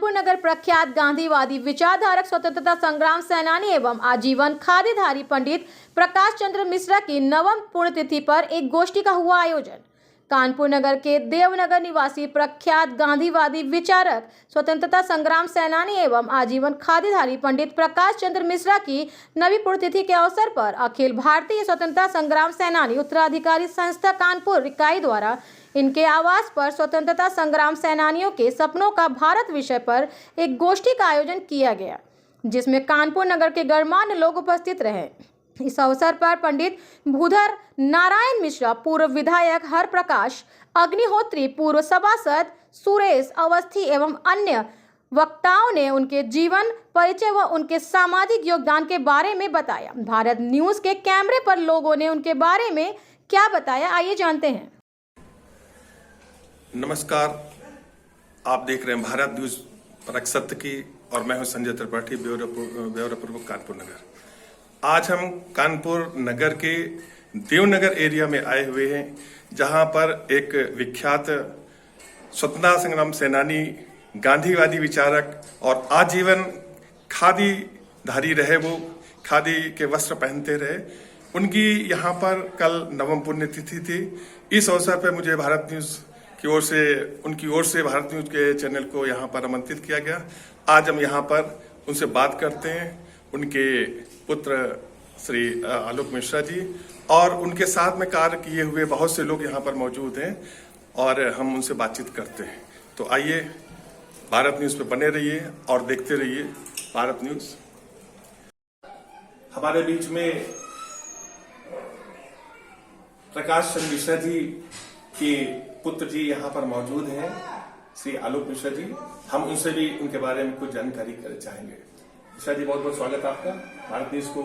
कानपुर नगर प्रख्यात गांधीवादी विचारधारक स्वतंत्रता संग्राम सेनानी एवं आजीवन खादीधारी पंडित प्रकाश चंद्र मिश्रा की नवम पुण्यतिथि पर एक गोष्ठी का हुआ आयोजन। कानपुर नगर के देवनगर निवासी प्रख्यात गांधीवादी विचारक स्वतंत्रता संग्राम सेनानी एवं आजीवन खादीधारी पंडित प्रकाश चंद्र मिश्रा की नवी पुण्यतिथि के अवसर पर अखिल भारतीय स्वतंत्रता संग्राम सेनानी उत्तराधिकारी संस्था कानपुर इकाई द्वारा इनके आवास पर स्वतंत्रता संग्राम सेनानियों के सपनों का भारत विषय पर एक गोष्ठी का आयोजन किया गया, जिसमें कानपुर नगर के गणमान्य लोग उपस्थित रहे। इस अवसर पर पंडित भूधर नारायण मिश्रा, पूर्व विधायक हर प्रकाश अग्निहोत्री, पूर्व सभासद सुरेश अवस्थी एवं अन्य वक्ताओं ने उनके जीवन परिचय व उनके सामाजिक योगदान के बारे में बताया। भारत न्यूज के कैमरे पर लोगों ने उनके बारे में क्या बताया, आइए जानते हैं। नमस्कार, आप देख रहे हैं भारत न्यूज परख सत्य की और मैं हूं संजय त्रिपाठी, ब्यूरो प्रमुख कानपुर नगर। आज हम कानपुर नगर के देवनगर एरिया में आए हुए हैं, जहां पर एक विख्यात स्वतंत्रता संग्राम सेनानी, गांधीवादी विचारक और आजीवन खादीधारी रहे, वो खादी के वस्त्र पहनते रहे। उनकी यहाँ पर कल नवम पुण्यतिथि थी। इस अवसर पर मुझे भारत न्यूज की ओर से, उनकी ओर से भारत न्यूज के चैनल को यहाँ पर आमंत्रित किया गया। आज हम यहाँ पर उनसे बात करते हैं, उनके पुत्र श्री आलोक मिश्रा जी और उनके साथ में कार्य किए हुए बहुत से लोग यहाँ पर मौजूद हैं और हम उनसे बातचीत करते हैं। तो आइए भारत न्यूज पे बने रहिए और देखते रहिए भारत न्यूज। हमारे बीच में प्रकाश चंद्र मिश्रा जी के पुत्र जी यहाँ पर मौजूद हैं, श्री आलोक मिश्रा जी। हम उनसे भी उनके बारे में कुछ जानकारी करना चाहेंगे। मिश्रा जी, बहुत बहुत स्वागत आपका भारत न्यूज को।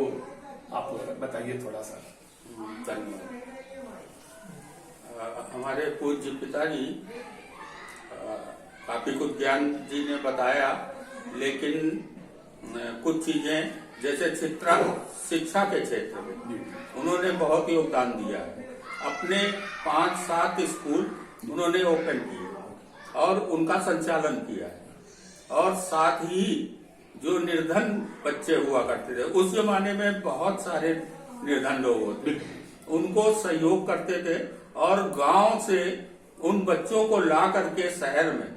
आप बताइए थोड़ा सा। धन्यवाद। हमारे पूज्य पिताजी काफी कुछ ज्ञान जी ने बताया, लेकिन कुछ चीजें जैसे शिक्षा के क्षेत्र में उन्होंने बहुत योगदान दिया है। अपने 5-7 स्कूल उन्होंने ओपन किए और उनका संचालन किया है। और साथ ही जो निर्धन बच्चे हुआ करते थे, उस जमाने में बहुत सारे निर्धन लोग होते, उनको सहयोग करते थे और गांव से उन बच्चों को ला करके शहर में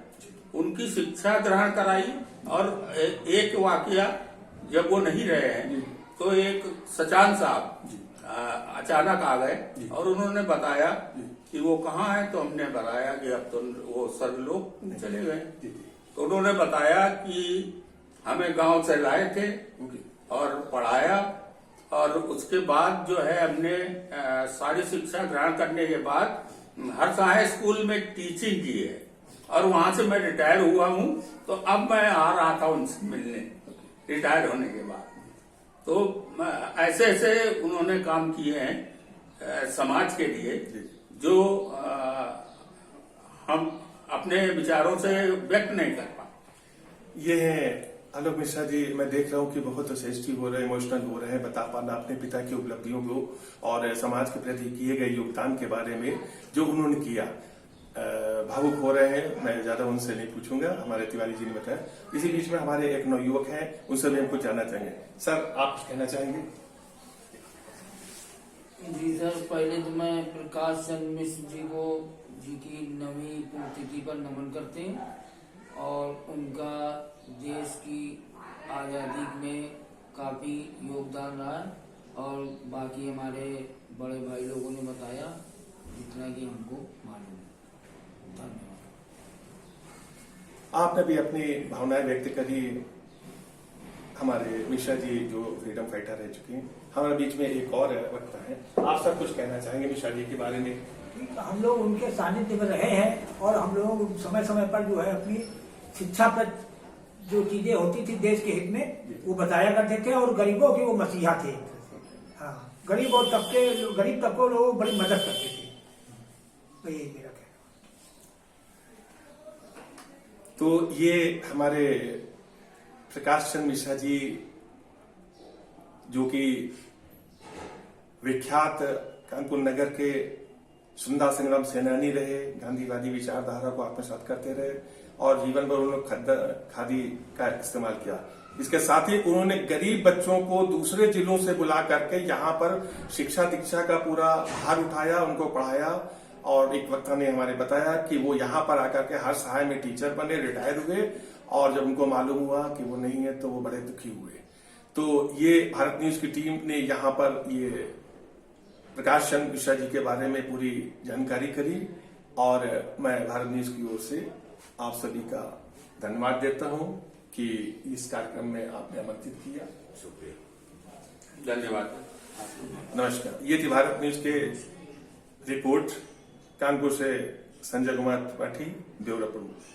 उनकी शिक्षा ग्रहण कराई। और एक वाकया, जब वो नहीं रहे हैं तो एक सचान साहब अचानक आ गए और उन्होंने बताया कि वो कहाँ है। तो हमने बताया कि अब तो वो सर्वलोक चले गए। तो उन्होंने बताया कि हमें गांव से लाए थे और पढ़ाया, और उसके बाद जो है हमने सारी शिक्षा ग्रहण करने के बाद हर हाई स्कूल में टीचिंग की है और वहां से मैं रिटायर हुआ हूं। तो अब मैं आ रहा था उनसे मिलने रिटायर होने के बाद। तो ऐसे ऐसे उन्होंने काम किए हैं समाज के लिए, जो हम अपने विचारों से व्यक्त नहीं कर पाते। ये है आलोक मिश्रा जी। मैं देख रहा हूँ कि बहुत सेंसिटिव हो रहे हैं, इमोशनल हो रहे हैं, बता पाना अपने पिता की उपलब्धियों को और समाज के प्रति किए गए योगदान के बारे में जो उन्होंने किया। भावुक हो रहे हैं। मैं ज्यादा उनसे नहीं पूछूंगा, हमारे तिवारी जी ने बताया। इसी बीच में हमारे एक नवयुवक हैं, उनसे भी हम कुछ जानना चाहेंगे। सर, आप कुछ कहना चाहेंगे? जी सर, पहले तो मैं प्रकाश चंद्र मिश्र जी की नवी पुण्यतिथि पर नमन करते हैं और उनका देश की आजादी में काफी योगदान रहा है। और बाकी हमारे बड़े भाई लोगों ने बताया जितना कि हमको मालूम है। धन्यवाद। आपने भी अपनी भावनाएं व्यक्त करी। हमारे मिश्रा जी जो फ्रीडम फाइटर रह चुके हैं, हमारे बीच में एक और वक्ता है। आप सब कुछ कहना चाहेंगे मिश्रा जी के बारे में? हम लोग उनके सानिध्य में रहे हैं और हम लोग समय समय पर जो है अपनी शिक्षा पर जो चीजें होती थी देश के हित में, वो बताया करते थे और गरीबों के वो मसीहा थे। हाँ, गरीब तबकों लोग बड़ी मदद करते थे। तो यही मेरा कहना। तो ये हमारे प्रकाश चंद्र मिश्रा जी, जो कि विख्यात कानपुर नगर के स्वतंत्रता संग्राम सेनानी रहे, गांधीवादी विचारधारा को आत्मसात करते रहे और जीवन भर उन्होंने खादी का इस्तेमाल किया। इसके साथ ही उन्होंने गरीब बच्चों को दूसरे जिलों से बुला करके यहाँ पर शिक्षा दीक्षा का पूरा भार उठाया, उनको पढ़ाया। और एक वक्त ने हमारे बताया कि वो यहाँ पर आकर के हर सहाय में टीचर बने, रिटायर हुए, और जब उनको मालूम हुआ कि वो नहीं है तो वो बड़े दुखी हुए। तो ये भारत न्यूज की टीम ने यहाँ पर ये प्रकाश चंद्र मिश्रा जी के बारे में पूरी जानकारी करी, और मैं भारत न्यूज की ओर से आप सभी का धन्यवाद देता हूं कि इस कार्यक्रम में आपने आमंत्रित किया। शुक्रिया, धन्यवाद, नमस्कार। ये थी भारत न्यूज के रिपोर्ट। कानपुर से संजय कुमार त्रिपाठी, ब्यूरो प्रमुख।